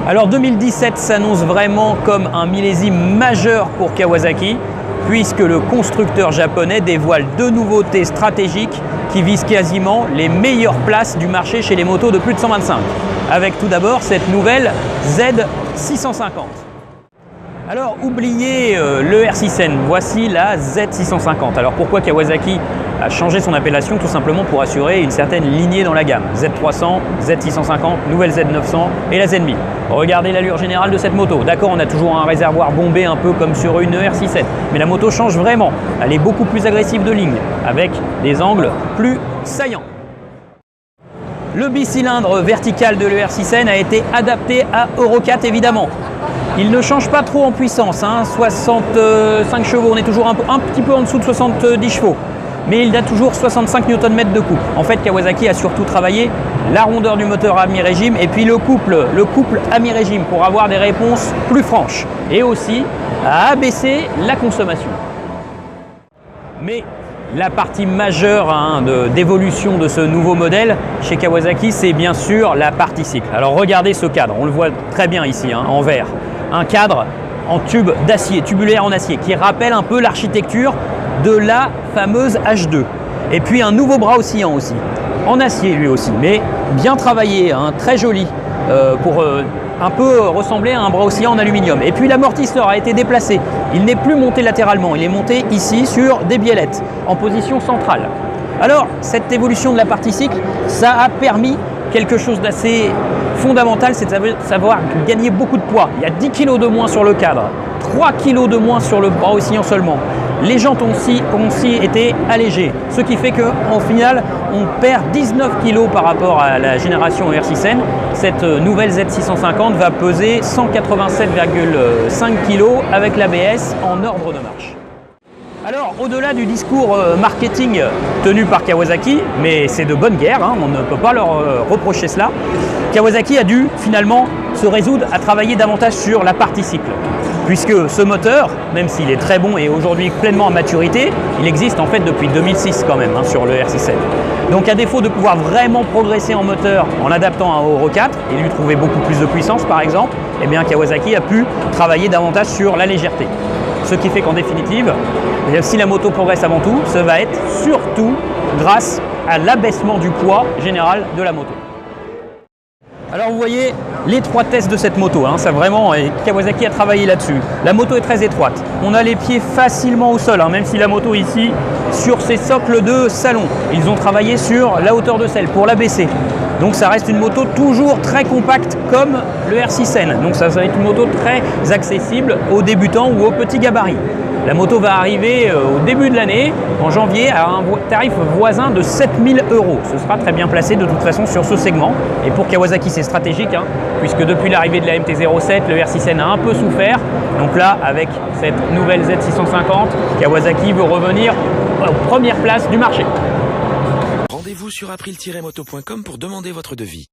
Alors 2017 s'annonce vraiment comme un millésime majeur pour Kawasaki, puisque le constructeur japonais dévoile deux nouveautés stratégiques qui visent quasiment les meilleures places du marché chez les motos de plus de 125. Avec tout d'abord cette nouvelle Z650. Alors oubliez le R6N, voici la Z650. Alors pourquoi Kawasaki a changé son appellation? Tout simplement pour assurer une certaine lignée dans la gamme. Z300, Z650, nouvelle Z900 et la Z1000. Regardez l'allure générale de cette moto. D'accord, on a toujours un réservoir bombé un peu comme sur une R6N, mais la moto change vraiment. Elle est beaucoup plus agressive de ligne, avec des angles plus saillants. Le bicylindre vertical de l'ER6N a été adapté à Euro 4 évidemment. Il ne change pas trop en puissance, 65 chevaux, on est toujours un petit peu en dessous de 70 chevaux. Mais il a toujours 65 Nm de couple. En fait, Kawasaki a surtout travaillé la rondeur du moteur à mi-régime et puis le couple à mi-régime pour avoir des réponses plus franches. Et aussi à abaisser la consommation. Mais la partie majeure d'évolution de ce nouveau modèle chez Kawasaki, c'est bien sûr la partie cycle. Alors regardez ce cadre, on le voit très bien ici, en vert. Un cadre en tube d'acier, tubulaire en acier, qui rappelle un peu l'architecture de la fameuse H2. Et puis un nouveau bras oscillant aussi, en acier lui aussi, mais bien travaillé, très joli, pour un peu ressembler à un bras oscillant en aluminium. Et puis l'amortisseur a été déplacé, il n'est plus monté latéralement, il est monté ici sur des biellettes, en position centrale. Alors cette évolution de la partie cycle, ça a permis quelque chose d'assez fondamental, c'est de savoir gagner beaucoup de poids. Il y a 10 kg de moins sur le cadre, 3 kg de moins sur le bras oscillant seulement. Les jantes ont aussi été allégées, ce qui fait qu'en final, on perd 19 kg par rapport à la génération R6N. Cette nouvelle Z650 va peser 187,5 kg avec l'ABS en ordre de marche. Alors, au-delà du discours marketing tenu par Kawasaki, mais c'est de bonne guerre, on ne peut pas leur reprocher cela, Kawasaki a dû finalement se résoudre à travailler davantage sur la partie cycle. Puisque ce moteur, même s'il est très bon et aujourd'hui pleinement à maturité, il existe en fait depuis 2006 quand même sur le R6N. Donc à défaut de pouvoir vraiment progresser en moteur en l'adaptant à Euro 4 et lui trouver beaucoup plus de puissance par exemple, eh bien Kawasaki a pu travailler davantage sur la légèreté. Ce qui fait qu'en définitive, si la moto progresse avant tout, ça va être surtout grâce à l'abaissement du poids général de la moto. Alors vous voyez l'étroitesse de cette moto, ça vraiment, Kawasaki a travaillé là-dessus. La moto est très étroite, on a les pieds facilement au sol, même si la moto ici, sur ses socles de salon, ils ont travaillé sur la hauteur de selle pour l'abaisser. Donc ça reste une moto toujours très compacte comme le R6N. Donc ça va être une moto très accessible aux débutants ou aux petits gabarits. La moto va arriver au début de l'année, en janvier, à un tarif voisin de 7 000 €. Ce sera très bien placé de toute façon sur ce segment. Et pour Kawasaki, c'est stratégique, puisque depuis l'arrivée de la MT-07, le R6N a un peu souffert. Donc là, avec cette nouvelle Z650, Kawasaki veut revenir aux premières places du marché. Rendez-vous sur april-moto.com pour demander votre devis.